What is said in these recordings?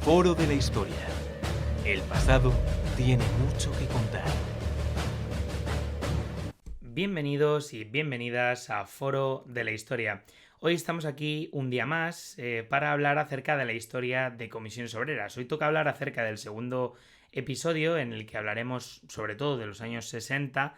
Foro de la Historia. El pasado tiene mucho que contar. Bienvenidos y bienvenidas a Foro de la Historia. Hoy estamos aquí un día más para hablar acerca de la historia de Comisiones Obreras. Hoy toca hablar acerca del segundo episodio en el que hablaremos sobre todo de los años 60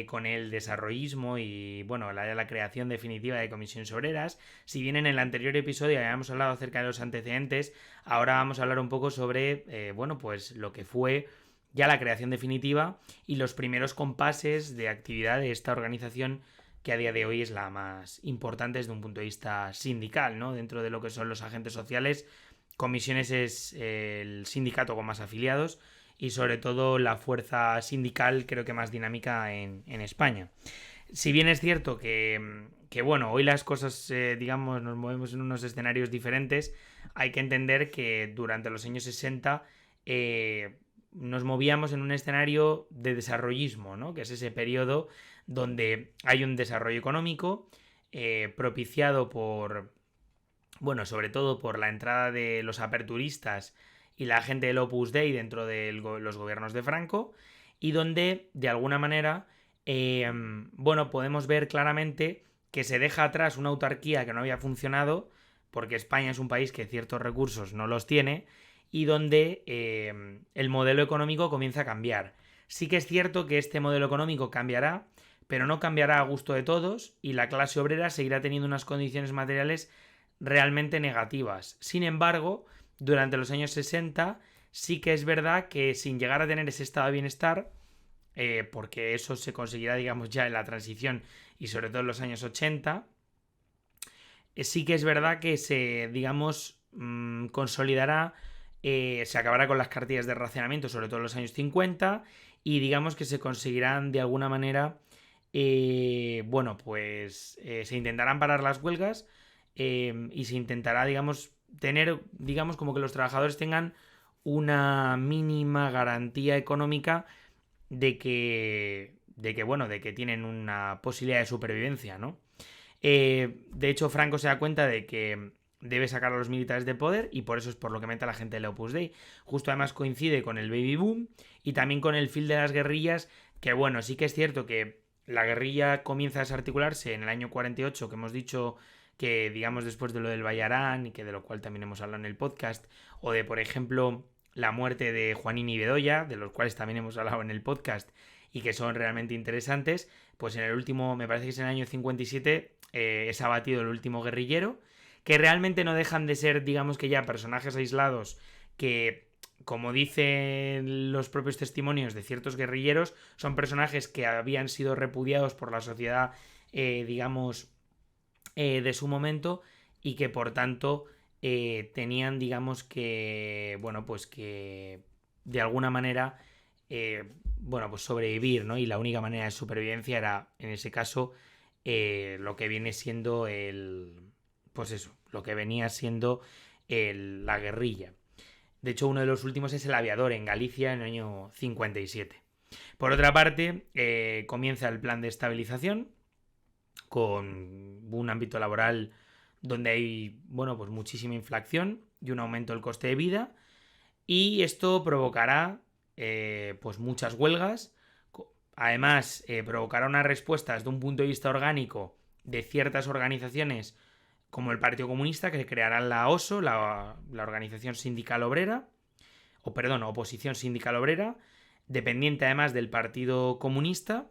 con el desarrollismo y bueno, la creación definitiva de Comisiones Obreras. Si bien en el anterior episodio habíamos hablado acerca de los antecedentes, ahora vamos a hablar un poco sobre pues lo que fue ya la creación definitiva y los primeros compases de actividad de esta organización, que a día de hoy es la más importante desde un punto de vista sindical, ¿no? Dentro de lo que son los agentes sociales, Comisiones es el sindicato con más afiliados y sobre todo la fuerza sindical creo que más dinámica en España. Si bien es cierto que bueno, hoy las cosas, digamos, nos movemos en unos escenarios diferentes, hay que entender que durante los años 60 nos movíamos en un escenario de desarrollismo, ¿no? Que es ese periodo donde hay un desarrollo económico propiciado por, bueno, sobre todo por la entrada de los aperturistas y la gente del Opus Dei dentro de los gobiernos de Franco, y donde, de alguna manera, bueno, podemos ver claramente que se deja atrás una autarquía que no había funcionado, porque España es un país que ciertos recursos no los tiene, y donde el modelo económico comienza a cambiar. Sí que es cierto que este modelo económico cambiará, pero no cambiará a gusto de todos, y la clase obrera seguirá teniendo unas condiciones materiales realmente negativas. Sin embargo, durante los años 60 sí que es verdad que sin llegar a tener ese estado de bienestar, porque eso se conseguirá, digamos, ya en la transición y sobre todo en los años 80, sí que es verdad que se, digamos, consolidará, se acabará con las cartillas de racionamiento, sobre todo en los años 50, y digamos que se conseguirán de alguna manera, bueno, pues se intentarán parar las huelgas y se intentará, digamos, tener, digamos, como que los trabajadores tengan una mínima garantía económica bueno, de que tienen una posibilidad de supervivencia, ¿no? De hecho, Franco se da cuenta de que debe sacar a los militares de poder y por eso es por lo que mete a la gente del Opus Dei. Justo además coincide con el baby boom y también con el fin de las guerrillas, que bueno, sí que es cierto que la guerrilla comienza a desarticularse en el año 48, que hemos dicho que, digamos, después de lo del Bayarán, y que de lo cual también hemos hablado en el podcast, o de, por ejemplo, la muerte de Juanín y Bedoya, de los cuales también hemos hablado en el podcast y que son realmente interesantes, pues en el último, me parece que es en el año 57, es abatido el último guerrillero, que realmente no dejan de ser, digamos que ya personajes aislados que, como dicen los propios testimonios de ciertos guerrilleros, son personajes que habían sido repudiados por la sociedad, digamos, de su momento y que por tanto tenían, digamos que, bueno, pues que de alguna manera, bueno, pues sobrevivir, ¿no? Y la única manera de supervivencia era, en ese caso, lo que viene siendo pues eso, lo que venía siendo la guerrilla. De hecho, uno de los últimos es El Aviador en Galicia en el año 57. Por otra parte, comienza el plan de estabilización con un ámbito laboral donde hay, bueno, pues muchísima inflación y un aumento del coste de vida, y esto provocará pues muchas huelgas. Además, provocará unas respuestas de un punto de vista orgánico de ciertas organizaciones como el Partido Comunista, que crearán la OSO, la Organización Sindical Obrera, Oposición Sindical Obrera, dependiente además del Partido Comunista,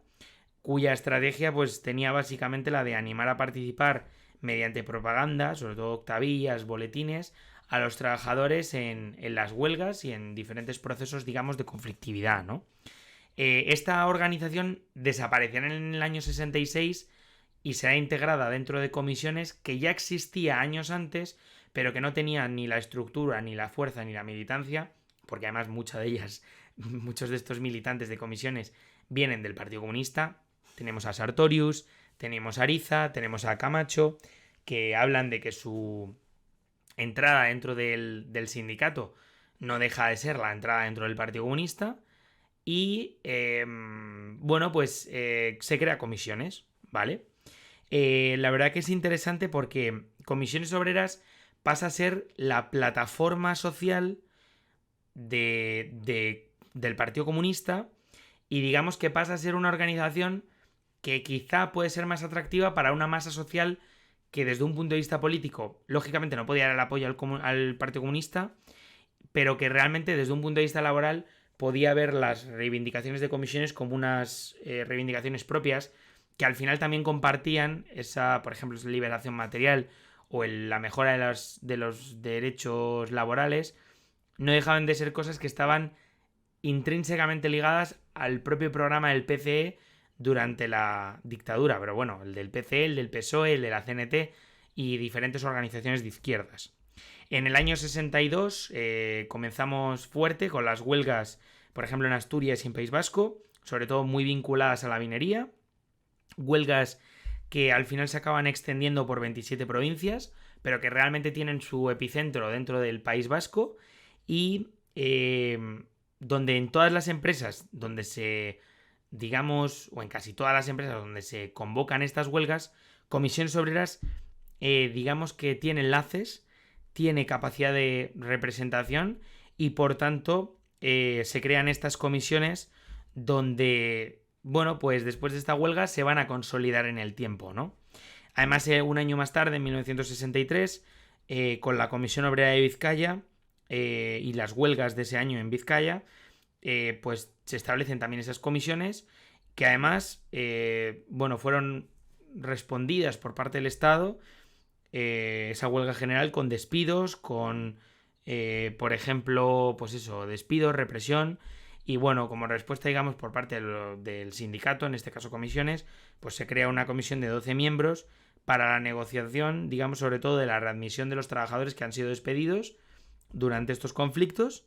cuya estrategia pues tenía básicamente la de animar a participar mediante propaganda, sobre todo octavillas, boletines, a los trabajadores en las huelgas y en diferentes procesos, digamos, de conflictividad, ¿no? Esta organización desaparecerá en el año 66 y será integrada dentro de Comisiones, que ya existía años antes, pero que no tenía ni la estructura, ni la fuerza, ni la militancia, porque además muchas de ellas, muchos de estos militantes de Comisiones vienen del Partido Comunista. Tenemos a Sartorius, tenemos a Ariza, tenemos a Camacho, que hablan de que su entrada dentro del sindicato no deja de ser la entrada dentro del Partido Comunista. Y bueno, pues se crea Comisiones, ¿vale? La verdad que es interesante porque Comisiones Obreras pasa a ser la plataforma social del Partido Comunista, y digamos que pasa a ser una organización que quizá puede ser más atractiva para una masa social que desde un punto de vista político, lógicamente no podía dar el apoyo al Partido Comunista, pero que realmente desde un punto de vista laboral podía ver las reivindicaciones de comisiones como unas reivindicaciones propias que al final también compartían esa, por ejemplo, esa liberación material o la mejora de los derechos laborales, no dejaban de ser cosas que estaban intrínsecamente ligadas al propio programa del PCE durante la dictadura, pero bueno, el del PCE, el del PSOE, el de la CNT y diferentes organizaciones de izquierdas. En el año 62 comenzamos fuerte con las huelgas, por ejemplo en Asturias y en País Vasco, sobre todo muy vinculadas a la minería, huelgas que al final se acaban extendiendo por 27 provincias, pero que realmente tienen su epicentro dentro del País Vasco y donde en todas las empresas donde se, digamos, o en casi todas las empresas donde se convocan estas huelgas, Comisiones Obreras, digamos que tiene enlaces, tiene capacidad de representación y por tanto se crean estas comisiones donde, bueno, pues después de esta huelga se van a consolidar en el tiempo, ¿no? Además, un año más tarde, en 1963, con la Comisión Obrera de Vizcaya y las huelgas de ese año en Vizcaya, pues se establecen también esas comisiones que además, bueno, fueron respondidas por parte del Estado, esa huelga general, con despidos, con, por ejemplo, pues eso, despidos, represión. Y bueno, como respuesta, digamos, por parte del sindicato, en este caso comisiones, pues se crea una comisión de 12 miembros para la negociación, digamos, sobre todo de la readmisión de los trabajadores que han sido despedidos durante estos conflictos.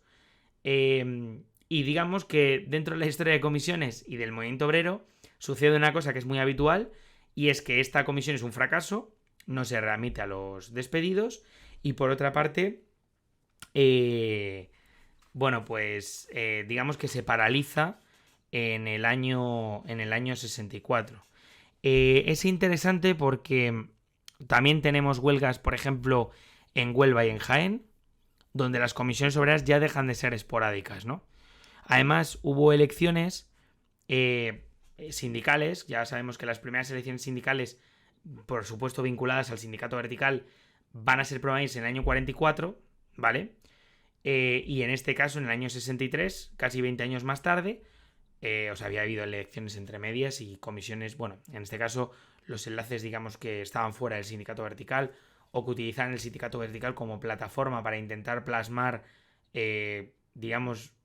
Y digamos que dentro de la historia de comisiones y del movimiento obrero sucede una cosa que es muy habitual, y es que esta comisión es un fracaso, no se readmite a los despedidos, y por otra parte, bueno, pues digamos que se paraliza en el año 64. Es interesante porque también tenemos huelgas, por ejemplo, en Huelva y en Jaén, donde las comisiones obreras ya dejan de ser esporádicas, ¿no? Además, hubo elecciones sindicales, ya sabemos que las primeras elecciones sindicales, por supuesto vinculadas al sindicato vertical, van a ser probables en el año 44, ¿vale? Y en este caso, en el año 63, casi 20 años más tarde, o sea, había habido elecciones entre medias y comisiones, bueno, en este caso, los enlaces, digamos, que estaban fuera del sindicato vertical o que utilizaban el sindicato vertical como plataforma para intentar plasmar, digamos,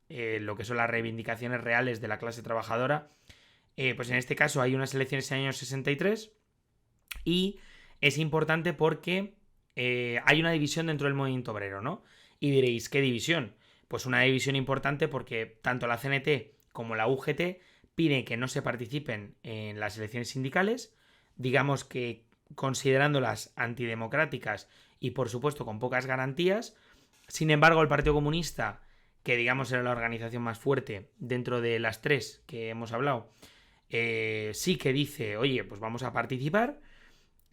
lo que son las reivindicaciones reales de la clase trabajadora, pues en este caso hay unas elecciones en el año 63 y es importante porque hay una división dentro del movimiento obrero, ¿no? Y diréis, ¿qué división? Pues una división importante porque tanto la CNT como la UGT piden que no se participen en las elecciones sindicales, digamos que considerándolas antidemocráticas y por supuesto con pocas garantías. Sin embargo, el Partido Comunista, que digamos era la organización más fuerte dentro de las tres que hemos hablado, sí que dice, oye, pues vamos a participar.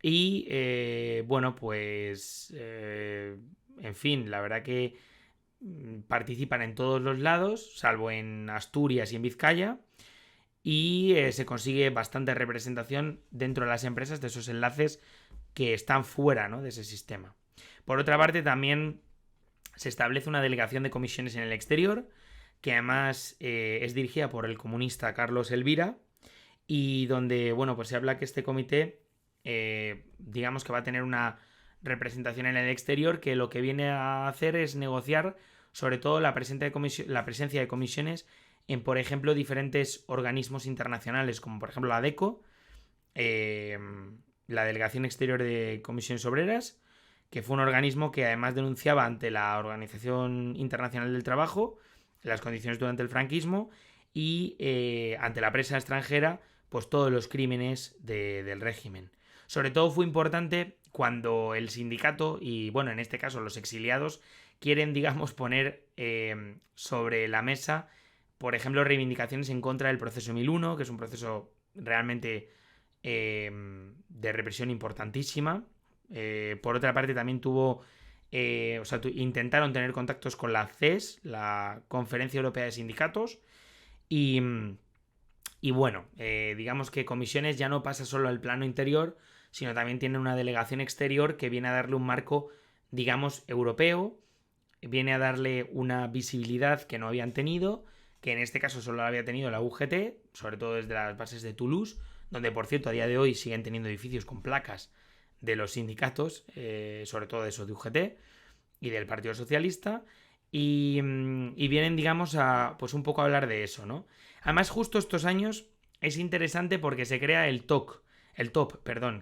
Y bueno, pues en fin, la verdad que participan en todos los lados, salvo en Asturias y en Vizcaya, y se consigue bastante representación dentro de las empresas de esos enlaces que están fuera, ¿no?, de ese sistema. Por otra parte, también se establece una delegación de comisiones en el exterior, que además es dirigida por el comunista Carlos Elvira, y donde, bueno, pues se habla que este comité, digamos que va a tener una representación en el exterior, que lo que viene a hacer es negociar sobre todo la presencia de comisiones en, por ejemplo, diferentes organismos internacionales, como por ejemplo la DECO, la Delegación Exterior de Comisiones Obreras, que fue un organismo que además denunciaba ante la Organización Internacional del Trabajo las condiciones durante el franquismo y ante la prensa extranjera, pues todos los crímenes del régimen. Sobre todo fue importante cuando el sindicato y, bueno, en este caso los exiliados, quieren, digamos, poner sobre la mesa, por ejemplo, reivindicaciones en contra del proceso 1001, que es un proceso realmente de represión importantísima. Por otra parte, también tuvo intentaron tener contactos con la CES, la Conferencia Europea de Sindicatos, y bueno, digamos que Comisiones ya no pasa solo al plano interior, sino también tiene una delegación exterior que viene a darle un marco, digamos, europeo, viene a darle una visibilidad que no habían tenido, que en este caso solo la había tenido la UGT, sobre todo desde las bases de Toulouse, donde por cierto a día de hoy siguen teniendo edificios con placas de los sindicatos, sobre todo de esos de UGT y del Partido Socialista, y vienen, digamos, a pues un poco a hablar de eso, ¿no? Además, justo estos años es interesante porque se crea el TOP,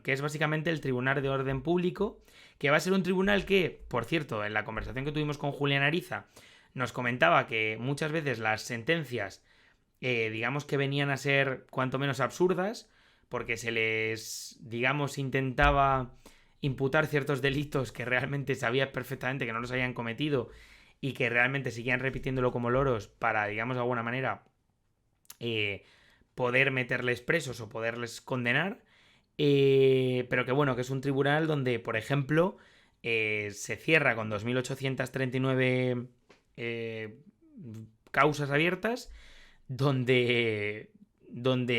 que es básicamente el Tribunal de Orden Público, que va a ser un tribunal que, por cierto, en la conversación que tuvimos con Julián Ariza, nos comentaba que muchas veces las sentencias, digamos que venían a ser cuanto menos absurdas, porque se les, digamos, intentaba imputar ciertos delitos que realmente sabía perfectamente que no los habían cometido y que realmente seguían repitiéndolo como loros para, digamos, de alguna manera poder meterles presos o poderles condenar. Pero que bueno, que es un tribunal donde, por ejemplo, se cierra con 2.839 causas abiertas, donde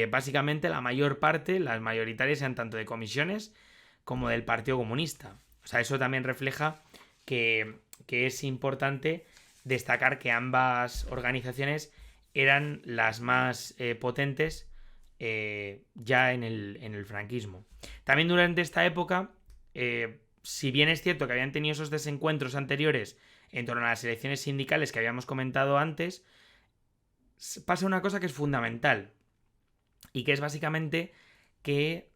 básicamente la mayor parte, las mayoritarias, sean tanto de comisiones como del Partido Comunista. O sea, eso también refleja que es importante destacar que ambas organizaciones eran las más potentes ya en el franquismo. También durante esta época, si bien es cierto que habían tenido esos desencuentros anteriores en torno a las elecciones sindicales que habíamos comentado antes, pasa una cosa que es fundamental y que es básicamente que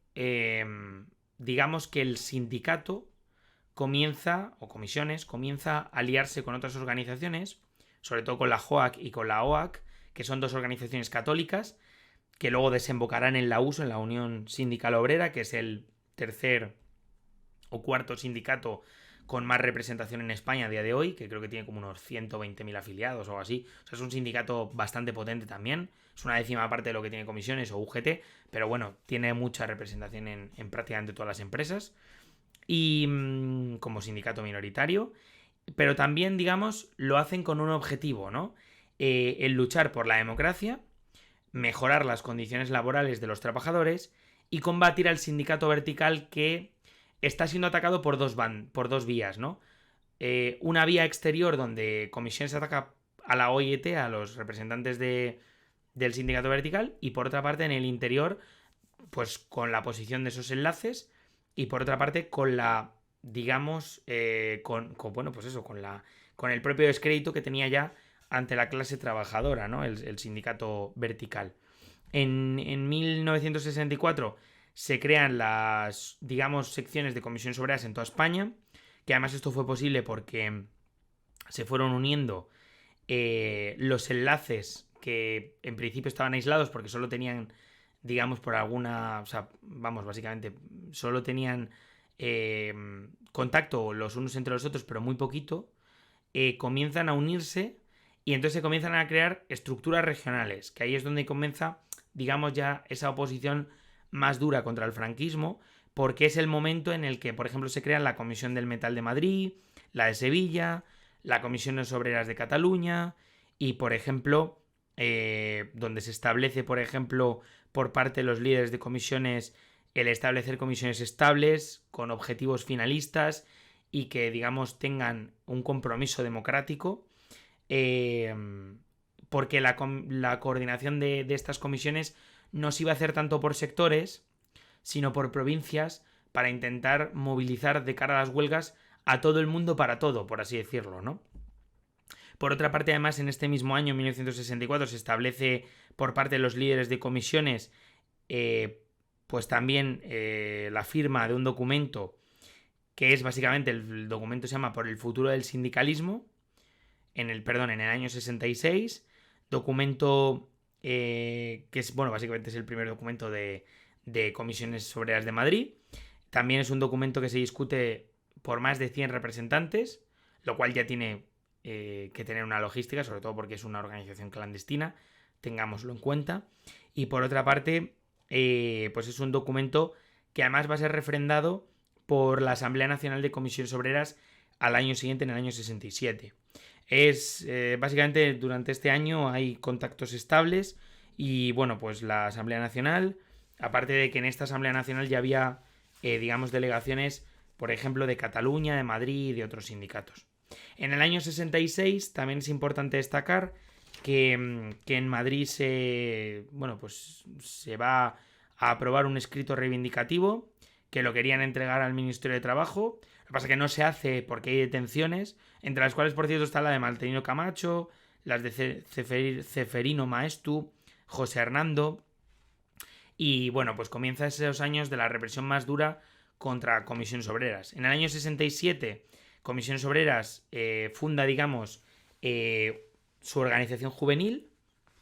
digamos que el sindicato comienza a aliarse con otras organizaciones, sobre todo con la JOAC y con la OAC, que son dos organizaciones católicas que luego desembocarán en la USO, en la Unión Sindical Obrera, que es el tercer o cuarto sindicato con más representación en España a día de hoy, que creo que tiene como unos 120.000 afiliados o algo así. O sea, es un sindicato bastante potente también. Es una décima parte de lo que tiene Comisiones o UGT, pero bueno, tiene mucha representación en prácticamente todas las empresas. Y como sindicato minoritario, pero también, digamos, lo hacen con un objetivo, ¿no? El luchar por la democracia, mejorar las condiciones laborales de los trabajadores y combatir al sindicato vertical que está siendo atacado por dos vías, ¿no? Una vía exterior donde Comisiones ataca a la OIT, a los representantes del sindicato vertical, y por otra parte en el interior, pues con la posición de esos enlaces, y por otra parte con la, digamos, con el propio descrédito que tenía ya ante la clase trabajadora, ¿no? El sindicato vertical. En 1964 se crean las, digamos, secciones de comisiones obreras en toda España, que además esto fue posible porque se fueron uniendo los enlaces que en principio estaban aislados porque solo tenían, digamos, por alguna, o sea, vamos, básicamente, solo tenían contacto los unos entre los otros, pero muy poquito, comienzan a unirse y entonces se comienzan a crear estructuras regionales, que ahí es donde comienza, digamos, ya esa oposición más dura contra el franquismo, porque es el momento en el que, por ejemplo, se crean la Comisión del Metal de Madrid, la de Sevilla, la Comisiones Obreras de Cataluña y, por ejemplo, donde se establece, por ejemplo, por parte de los líderes de comisiones, el establecer comisiones estables, con objetivos finalistas y que, digamos, tengan un compromiso democrático, porque la coordinación de estas comisiones no se iba a hacer tanto por sectores, sino por provincias, para intentar movilizar de cara a las huelgas a todo el mundo para todo, por así decirlo, ¿no? Por otra parte, además, en este mismo año, 1964, se establece por parte de los líderes de comisiones, pues también la firma de un documento que es básicamente, el documento se llama Por el futuro del sindicalismo, en el año 66, documento que es, bueno, básicamente es el primer documento de Comisiones Obreras de Madrid. También es un documento que se discute por más de 100 representantes, lo cual ya tiene que tener una logística, sobre todo porque es una organización clandestina, tengámoslo en cuenta. Y por otra parte, pues es un documento que además va a ser refrendado por la Asamblea Nacional de Comisiones Obreras al año siguiente, en el año 67. Básicamente durante este año hay contactos estables y bueno, pues la Asamblea Nacional, aparte de que en esta Asamblea Nacional ya había, digamos, delegaciones, por ejemplo, de Cataluña, de Madrid y de otros sindicatos. En el año 66 también es importante destacar que en Madrid se va a aprobar un escrito reivindicativo que lo querían entregar al Ministerio de Trabajo. Lo que pasa es que no se hace porque hay detenciones, entre las cuales, por cierto, está la de Marcelino Camacho, las de Ceferino Maestu, José Hernando. Y bueno, pues comienza esos años de la represión más dura contra Comisiones Obreras. En el año 67, Comisiones Obreras funda, digamos, su organización juvenil,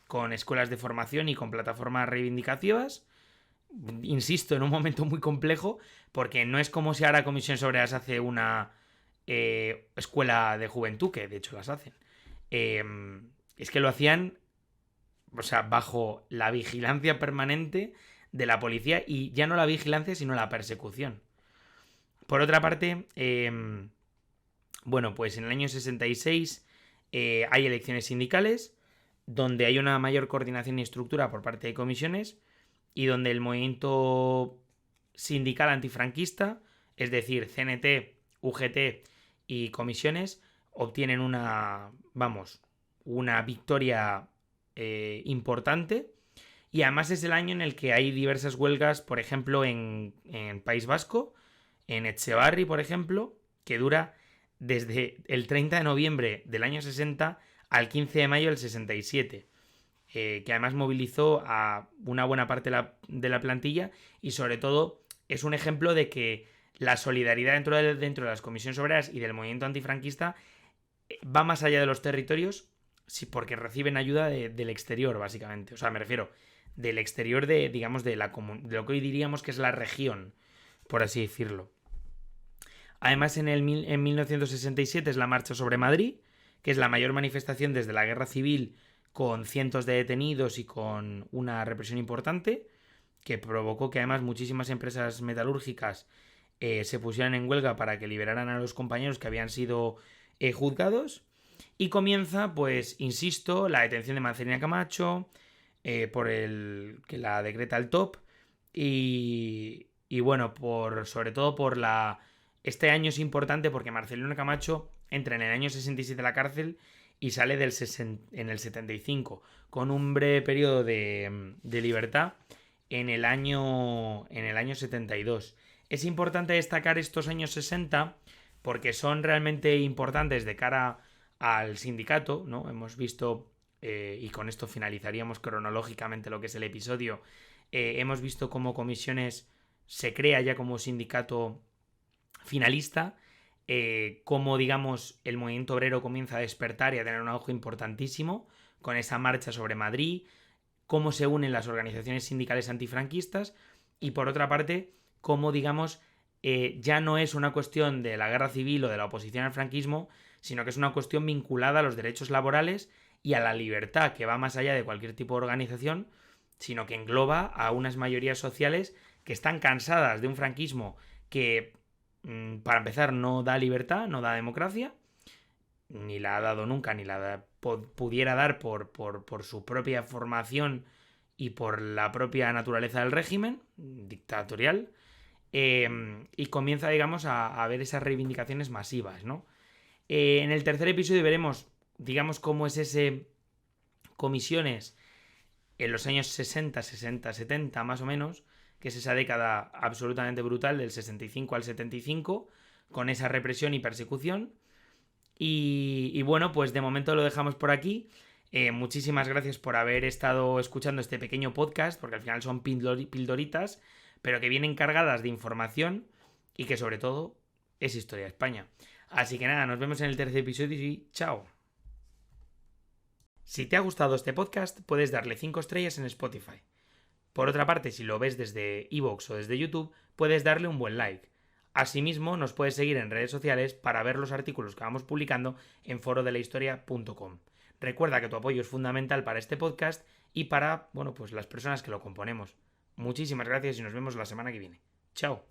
con escuelas de formación y con plataformas reivindicativas. Insisto, en un momento muy complejo, porque no es como si ahora Comisiones Obreras hace una escuela de juventud, que de hecho las hacen. Es que lo hacían, o sea, bajo la vigilancia permanente de la policía, y ya no la vigilancia, sino la persecución. Por otra parte, bueno, pues en el año 66 hay elecciones sindicales, donde hay una mayor coordinación y estructura por parte de comisiones, y donde el movimiento sindical antifranquista, es decir, CNT, UGT y comisiones, obtienen una victoria importante. Y además es el año en el que hay diversas huelgas, por ejemplo, en País Vasco, en Etxebarri, por ejemplo, que dura desde el 30 de noviembre del año 60 al 15 de mayo del 67. Que además movilizó a una buena parte de la plantilla, y sobre todo es un ejemplo de que la solidaridad dentro de las comisiones obreras y del movimiento antifranquista va más allá de los territorios, porque reciben ayuda del exterior, básicamente. O sea, me refiero del exterior de lo que hoy diríamos que es la región, por así decirlo. Además, en 1967 es la Marcha sobre Madrid, que es la mayor manifestación desde la Guerra Civil, con cientos de detenidos y con una represión importante, que provocó que además muchísimas empresas metalúrgicas se pusieran en huelga para que liberaran a los compañeros que habían sido juzgados. Y comienza, pues, insisto, la detención de Marcelino Camacho, por el que la decreta el TOP, y bueno, sobre todo por este año es importante porque Marcelino Camacho entra en el año 67 a la cárcel y sale en el 75, con un breve periodo de libertad en el año 72. Es importante destacar estos años 60 porque son realmente importantes de cara al sindicato, ¿no? Hemos visto, y con esto finalizaríamos cronológicamente lo que es el episodio, hemos visto cómo Comisiones se crea ya como sindicato finalista, cómo, digamos, el movimiento obrero comienza a despertar y a tener un auge importantísimo con esa marcha sobre Madrid, cómo se unen las organizaciones sindicales antifranquistas, y por otra parte, cómo, digamos, ya no es una cuestión de la guerra civil o de la oposición al franquismo, sino que es una cuestión vinculada a los derechos laborales y a la libertad, que va más allá de cualquier tipo de organización, sino que engloba a unas mayorías sociales que están cansadas de un franquismo que, para empezar, no da libertad, no da democracia, ni la ha dado nunca, ni la pudiera dar por su propia formación y por la propia naturaleza del régimen dictatorial, y comienza, digamos, a ver esas reivindicaciones masivas, ¿no? En el tercer episodio veremos, digamos, cómo es ese Comisiones en los años 60, 70 más o menos, que es esa década absolutamente brutal del 65 al 75, con esa represión y persecución. Y bueno, pues de momento lo dejamos por aquí. Muchísimas gracias por haber estado escuchando este pequeño podcast, porque al final son pildoritas, pero que vienen cargadas de información y que sobre todo es historia de España. Así que nada, nos vemos en el tercer episodio y chao. Si te ha gustado este podcast, puedes darle 5 estrellas en Spotify. Por otra parte, si lo ves desde iVoox o desde YouTube, puedes darle un buen like. Asimismo, nos puedes seguir en redes sociales para ver los artículos que vamos publicando en forodelahistoria.com. Recuerda que tu apoyo es fundamental para este podcast y para, bueno, pues las personas que lo componemos. Muchísimas gracias y nos vemos la semana que viene. Chao.